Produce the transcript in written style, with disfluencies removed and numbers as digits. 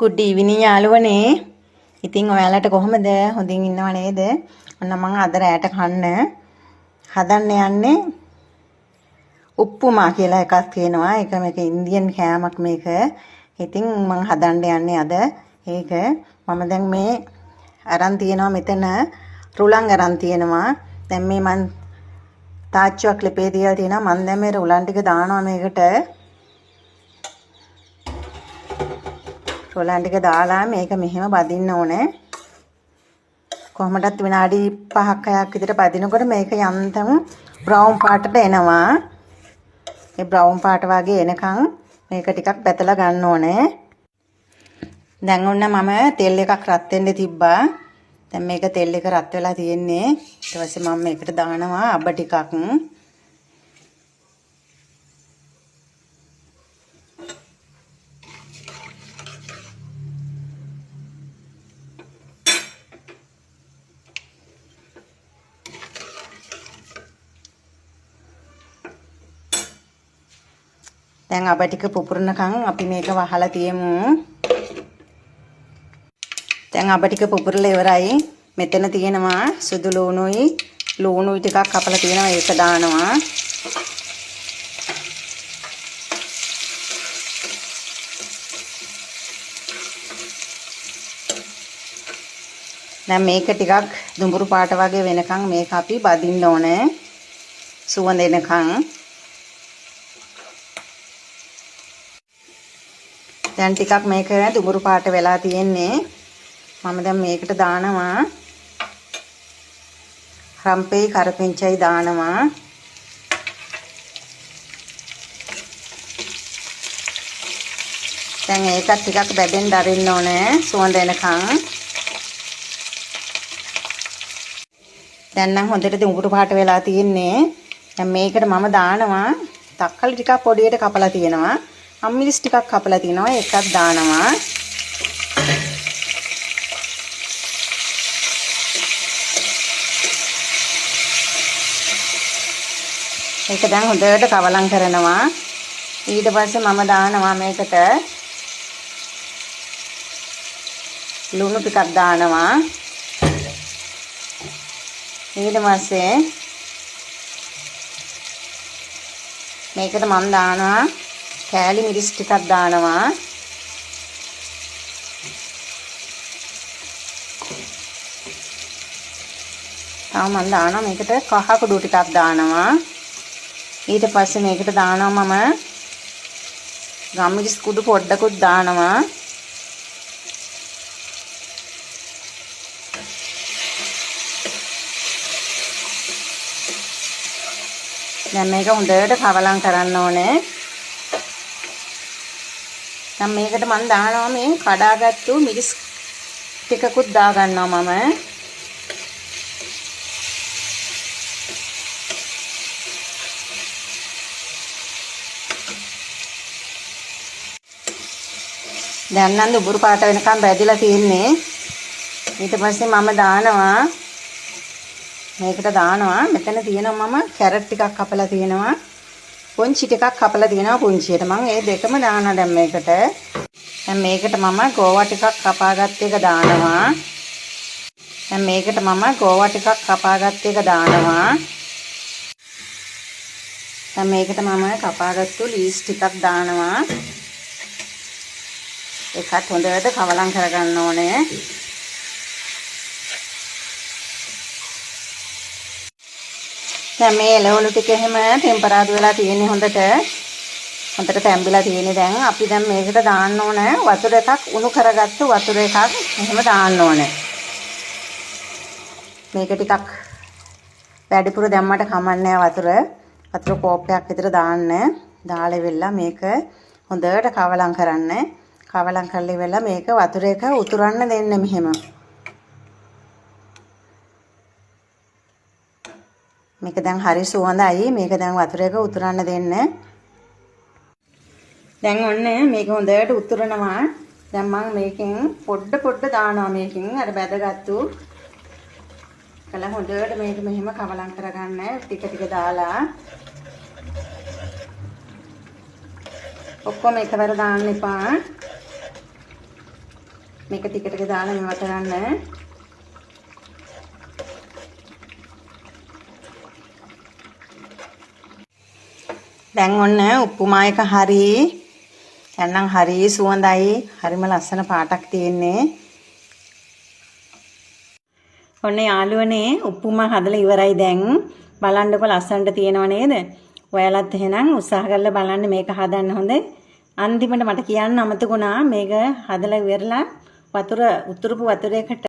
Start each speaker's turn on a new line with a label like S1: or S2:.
S1: good evening යාළුවනේ. ඉතින් ඔයාලට කොහමද? හොඳින් ඉන්නව නේද? ඔන්න මම අද රැට කන්න හදන්න යන්නේ උප්පුමා කියලා එකක් තියෙනවා. ඒක මේක ඉන්දියන් කෑමක් මේක. ඉතින් මම හදන්න යන්නේ අද ඒක. මම දැන් මේ අරන් තියෙනවා මෙතන රුලන් අරන් තියෙනවා. දැන් මේ මම තාච්චුවක් ලිපේ තියලා තියෙනවා. මම දැන් මේ රුලන් ටික දානවා මේකට. රොලන් ටික දාලා මේක මෙහෙම බදින්න ඕනේ. කොහොමදත් විනාඩි 5ක් 6ක් විතර බදිනකොට මේක යන්තම් බ්‍රවුන් පාටට එනවා. ඒ බ්‍රවුන් පාට වගේ එනකන් මේක ටිකක් බැතලා ගන්න ඕනේ. දැන් ඔන්න මම තෙල් එකක් රත් වෙන්න තිබ්බා. දැන් මේක තෙල් එක රත් වෙලා තියෙන්නේ. ඊට පස්සේ මම මේකට දානවා අබ ටිකක්. දැන් අබ ටික පුපුරනකන් අපි මේක වහලා තියමු. දැන් අබ ටික පුපුරලා ඉවරයි. මෙතන තියෙනවා සුදු ලුණුයි ටිකක් කපලා තියෙනවා. ඒක දානවා. දැන් මේක ටිකක් දුඹුරු පාට වගේ වෙනකන් මේක අපි බදින්න ඕනේ. සුවඳ එනකන්. දැන් ටිකක් මේක දුඹුරු පාට වෙලා තියෙන්නේ. මම දැන් මේකට දානවා රම්පේ කරපිංචයි දානවා. දැන් ඒකත් ටිකක් බැදෙන්න අරින්න ඕනේ සුවඳ එනකන්. දැන් නම් හොඳට දුඹුරු පාට වෙලා තියෙන්නේ. දැන් මේකට මම දානවා තක්කලි ටිකක් පොඩියට කපලා තියෙනවා. අම්මිරිස් ටිකක් කපලා තිනවා. ඒකත් දානවා. ඒක දැන් හොඳට කවලම් කරනවා. ඊට පස්සේ මම දානවා මේකට ලුණු ටිකක් දානවා. ඊට පස්සේ මේකට මම දානවා කෑලි මිරිස් ටිකක් දානවා. තව මම දානවා මේකට කහ කුඩු ටිකක් දානවා. ඊට පස්සේ මේකට දානවා මම ගම්මිරිස් කුඩු පොඩ්ඩකුත් දානවා. දැන් මේක හොඳට කවලම් කරන්න ඕනේ. දැන් මේකට මම දානවා මේ කඩාගත්තු මිරිස් ටිකකුත් දා ගන්නවා මම. දැන් නම් දුඹුරු පාට වෙනකම් බැදිලා තියෙන්නේ. ඊට පස්සේ මම දානවා මේකට දානවා මෙතන තියෙනවා මම කැරට් ටිකක් කපලා තියෙනවා. පුංචි ටිකක් කපලා තියෙනවා පුංචියට. මම ඒ දෙකම දානවා දැන් මේකට. දැන් මේකට මම ගෝවා ටිකක් කපාගත්ත එක දානවා. දැන් මේකට මම ගෝවා ටිකක් කපාගත්ත එක දානවා. දැන් මේකට මම කපාගත්තු ලීස් ටිකක් දානවා. ඒකත් හොඳට කවලම් කරගන්න ඕනේ. දැන් මේ එළවලු ටික එහෙම ටෙම්පරාදු වෙලා තියෙන්නේ හොඳට තැම්බිලා තියෙන්නේ. දැන් අපි දැන් මේකට දාන්න ඕන වතුර එකක් උණු කරගත්තු වතුර එකක් එහෙම දාන්න ඕනේ. මේක ටිකක් වැඩිපුර දැම්මට කමන්නේ වතුර කෝප්පයක් විතර දාන්න. දාලා ඉවරලා මේක හොඳට කවලම් කරන්න. කවලම් කරලා ඉවරලා මේක වතුර එක උතුරන්න දෙන්න මෙහෙම. මේක දැන් හරි සුවඳයි. මේක දැන් වතුර එක උතුරන්න දෙන්න. දැන් ඔන්න මේක හොඳට උතුරනවා. දැන් මම මේකෙන් පොඩ්ඩ දානවා මේකෙන් අර බැදගත්තු. කළා හොඳට මේක මෙහෙම කවලම් කරගන්න ටික දාලා. ඔක්කොම එකවර දාන්න එපා. මේක ටික ටික දාලා මේව කරන්න. දැන් ඔන්න උප්පුමා එක හරි. දැන් හරි සුවඳයි. හරිම ලස්සන පාටක් තියෙන්නේ. ඔන්න යාළුවනේ උප්පුමා හදලා ඉවරයි දැන්. බලන්නකො ලස්සනට තියෙනව නේද? ඔයාලත් එහෙනම් උත්සාහ කරලා බලන්න මේක හදන්න හොඳයි. අන්තිමට මට කියන්න අමතකුණා මේක හදලා ඉවරලා වතුර උතුරුපු වතුරේකට